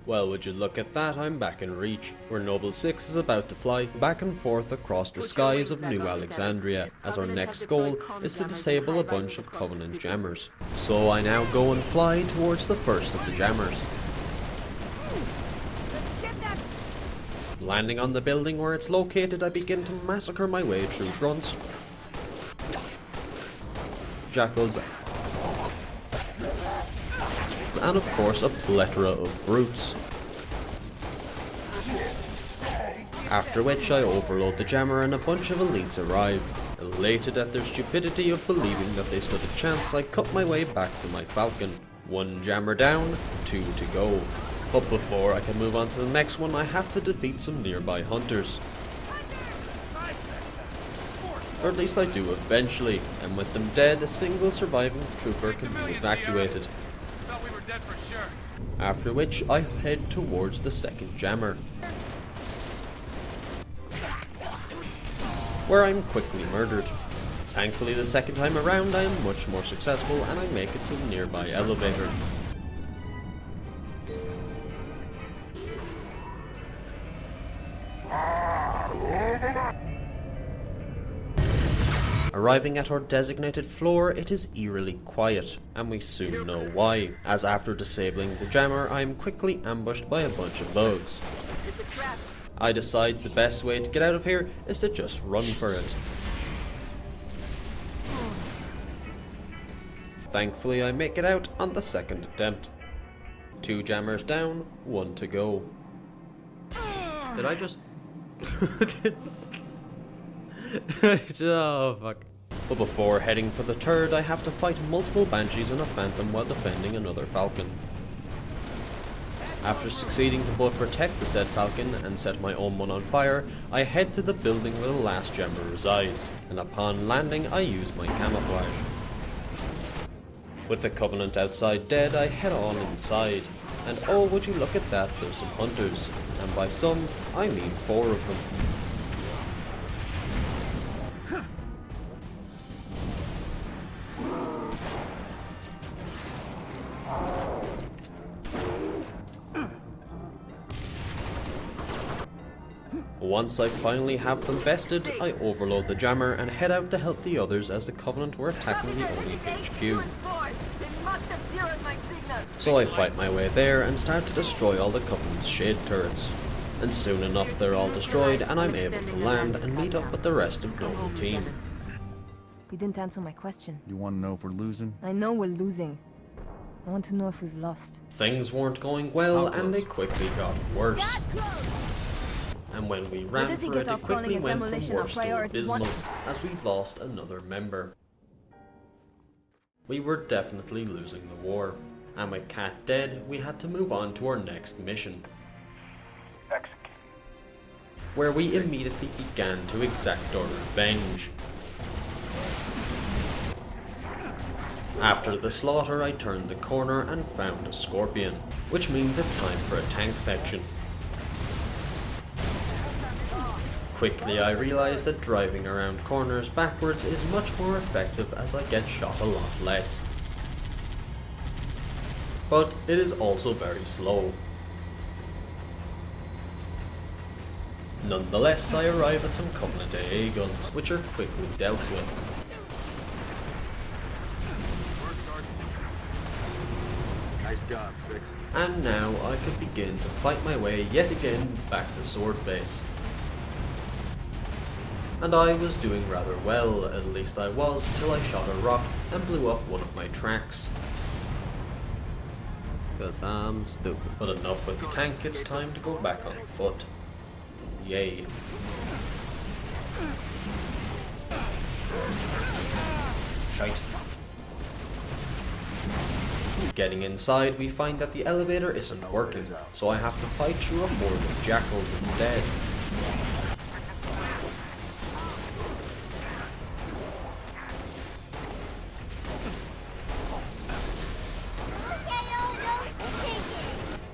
Well, would you look at that, I'm back in Reach, where Noble 6 is about to fly back and forth across the skies of New Alexandria, as our next goal is to disable a bunch of Covenant jammers. So I now go and fly towards the first of the jammers. Landing on the building where it's located, I begin to massacre my way through grunts, jackals, and of course a plethora of brutes. After which I overload the jammer and a bunch of elites arrive. Elated at their stupidity of believing that they stood a chance, I cut my way back to my Falcon. 1 jammer down, 2 to go. But before I can move on to the next one, I have to defeat some nearby hunters. Or at least I do eventually, and with them dead, a single surviving trooper can be evacuated. After which I head towards the second jammer, where I'm quickly murdered. Thankfully the second time around I am much more successful and I make it to the nearby elevator. Arriving at our designated floor, it is eerily quiet, and we soon know why, as after disabling the jammer, I am quickly ambushed by a bunch of bugs. I decide the best way to get out of here is to just run for it. Thankfully I make it out on the second attempt. 2 jammers down, 1 to go. Did I just... oh fuck. But before heading for the third, I have to fight multiple banshees and a phantom while defending another falcon. After succeeding to both protect the said falcon and set my own one on fire, I head to the building where the last jammer resides, and upon landing I use my camouflage. With the Covenant outside dead, I head on inside, and oh would you look at that, there's some hunters, and by some, I mean 4 of them. Once I finally have them bested, I overload the jammer and head out to help the others as the Covenant were attacking the only HQ. So I fight my way there and start to destroy all the Covenant's shade turrets. And soon enough they're all destroyed and I'm able to land and meet up with the rest of Noble team. You didn't answer my question. You want to know if we're losing? I know we're losing. I want to know if we've lost. Things weren't going well and they quickly got worse. And when we ran for it, it quickly went from worse to abysmal, as we lost another member. We were definitely losing the war, and with Cat dead, we had to move on to our next mission, where we immediately began to exact our revenge. After the slaughter, I turned the corner and found a scorpion, which means it's time for a tank section. Quickly I realised that driving around corners backwards is much more effective as I get shot a lot less. But it is also very slow. Nonetheless, I arrive at some Covenant AA guns, which are quickly dealt with. Nice job, 6. And now I could begin to fight my way yet again back to Sword Base. And I was doing rather well, at least I was, till I shot a rock and blew up one of my tracks. Cause I'm stupid. But enough with the tank, it's time to go back on foot. Yay. Shite. Getting inside, we find that the elevator isn't working, so I have to fight through a horde of jackals instead.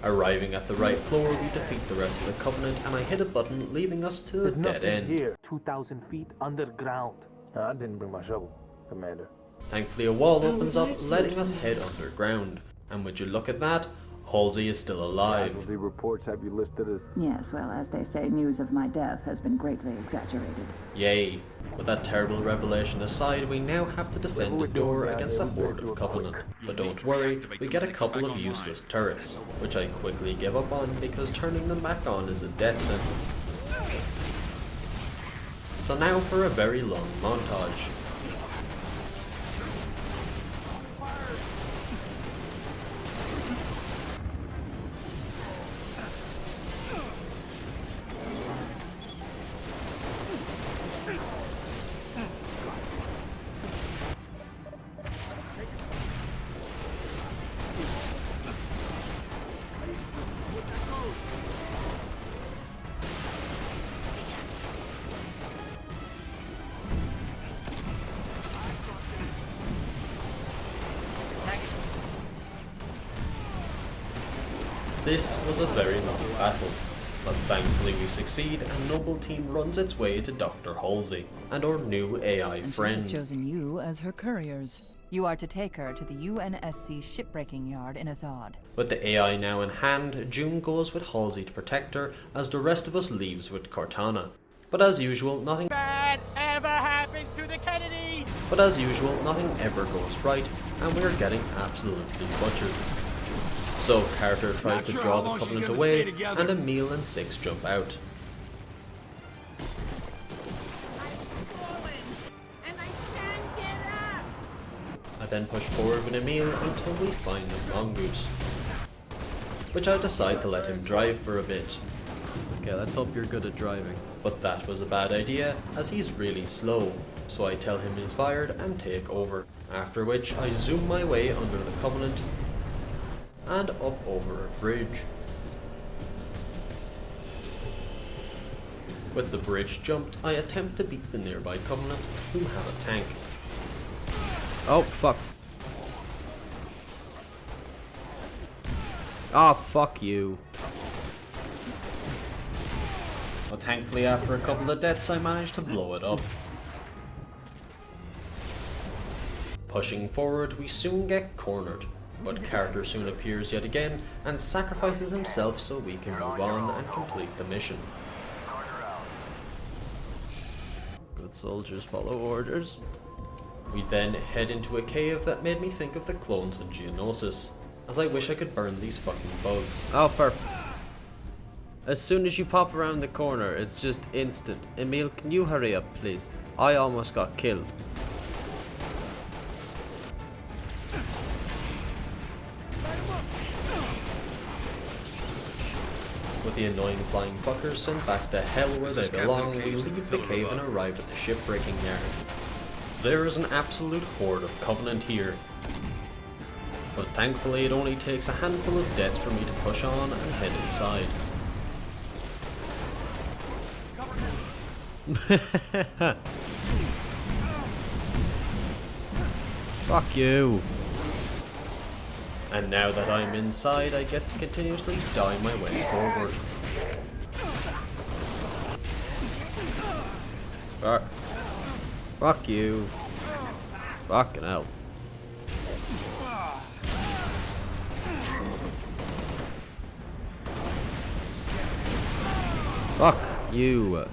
Arriving at the right floor, we defeat the rest of the Covenant, and I hit a button, leaving us to a dead end. Here, 2,000 feet underground. I didn't bring my shovel, Commander. Thankfully a wall opens up, letting us head underground. And would you look at that? Halsey is still alive. Casualty reports have you listed as... Yes, well, as they say, news of my death has been greatly exaggerated. Yay. With that terrible revelation aside, we now have to defend the door against a horde of Covenant. But don't worry, we get a couple of useless turrets, which I quickly give up on because turning them back on is a death sentence. So now for a very long montage. This was a very long battle, but thankfully we succeed and Noble Team runs its way to Dr. Halsey and our new AI And friend. she has chosen you as her couriers. You are to take her to the UNSC shipbreaking yard in Azad. With the AI now in hand, June goes with Halsey to protect her as the rest of us leaves with Cortana. But as usual, nothing ever goes right, and we're getting absolutely butchered. So Carter tries to draw the Covenant away, and Emil and Six jump out. I then push forward with Emil until we find the mongoose, which I decide to let him drive for a bit. Okay, let's hope you're good at driving. But that was a bad idea, as he's really slow, so I tell him he's fired and take over. After which I zoom my way under the Covenant and up over a bridge. With the bridge jumped, I attempt to beat the nearby Covenant, who have a tank. Oh, fuck. Oh, fuck you. But thankfully after a couple of deaths I managed to blow it up. Pushing forward, we soon get cornered, but Carter soon appears yet again and sacrifices himself so we can move on and complete the mission. Good soldiers follow orders. We then head into a cave that made me think of the clones in Geonosis, as I wish I could burn these fucking bugs. Oh, as soon as you pop around the corner, it's just instant. Emil, can you hurry up, please? I almost got killed. With the annoying flying fuckers sent back to hell where they belong, we leave the cave and arrive at the shipbreaking yard. There is an absolute horde of Covenant here, but thankfully it only takes a handful of deaths for me to push on and head inside. Fuck you. And now that I'm inside, I get to continuously die my way forward. Fuck. Fuck you. Fucking hell. Fuck you.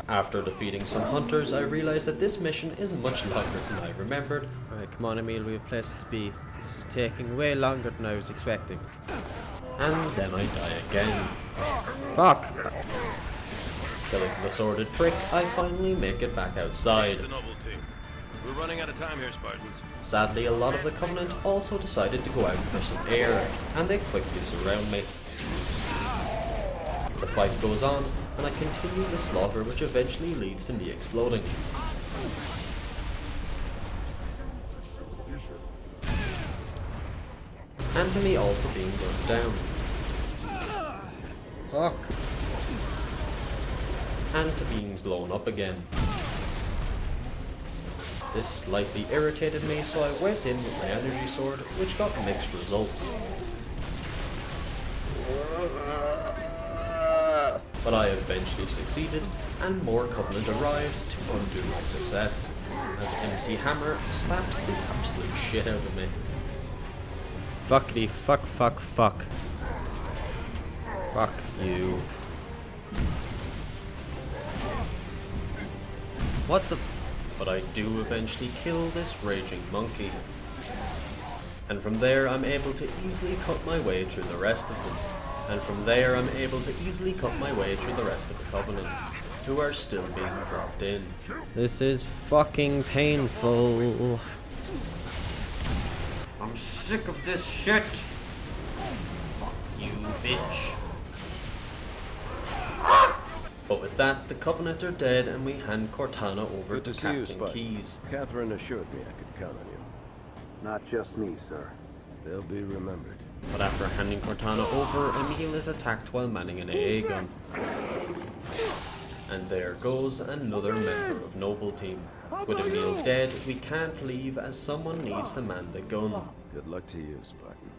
After defeating some hunters, I realized that this mission is much longer than I remembered. Alright, come on Emil, we have places to be. This is taking way longer than I was expecting. And then I die again. Fuck! Killing the sordid prick, I finally make it back outside. We're running out of time here, Spartans. Sadly, a lot of the Covenant also decided to go out for some air, and they quickly surround me. The fight goes on, and I continue the slaughter, which eventually leads to me exploding. And to me also being burned down. Fuck. And to being blown up again. This slightly irritated me, so I went in with my energy sword, which got mixed results. But I eventually succeeded, and more Covenant arrived to undo my success, as MC Hammer slaps the absolute shit out of me. Fuckity fuck fuck fuck. Fuck you. What the? But I do eventually kill this raging monkey. And from there I'm able to easily cut my way through the rest of them. And from there I'm able to easily cut my way through the rest of the Covenant, who are still being dropped in. This is fucking painful. I'm sick of this shit. Fuck you, bitch. But with that, the Covenant are dead and we hand Cortana over Good to to see you, Captain Spud. Keyes. Catherine assured me I could count on you. Not just me, sir. They'll be remembered. But after handing Cortana over, Emil is attacked while manning an AA gun. And there goes another member of Noble Team. With Emil dead, we can't leave as someone needs to man the gun. Good luck to you, Spartan.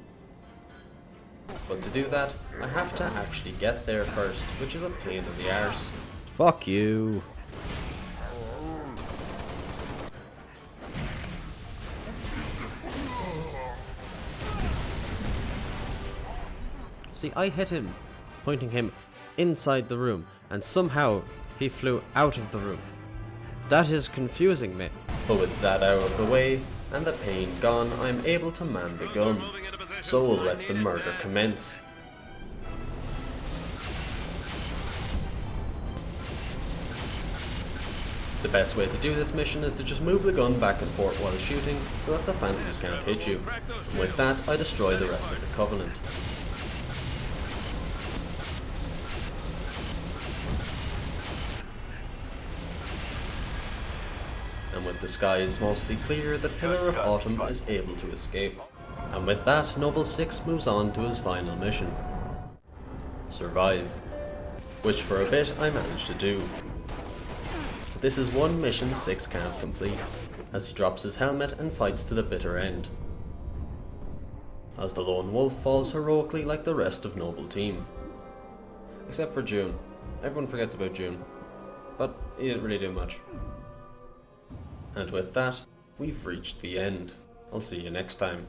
But to do that, I have to actually get there first, which is a pain in the arse. Fuck you. See, I hit him, pointing him inside the room, and somehow he flew out of the room. That is confusing me. But with that out of the way, and the pain gone, I'm able to man the gun. So we'll let the murder commence. The best way to do this mission is to just move the gun back and forth while shooting, so that the phantoms can't hit you. And with that, I destroy the rest of the Covenant. And with the skies mostly clear, the Pillar of Autumn is able to escape. And with that, Noble 6 moves on to his final mission. Survive. Which for a bit I managed to do. But this is one mission 6 can't complete, as he drops his helmet and fights to the bitter end. As the lone wolf falls heroically like the rest of Noble Team. Except for June. Everyone forgets about June. But he didn't really do much. And with that, we've reached the end. I'll see you next time.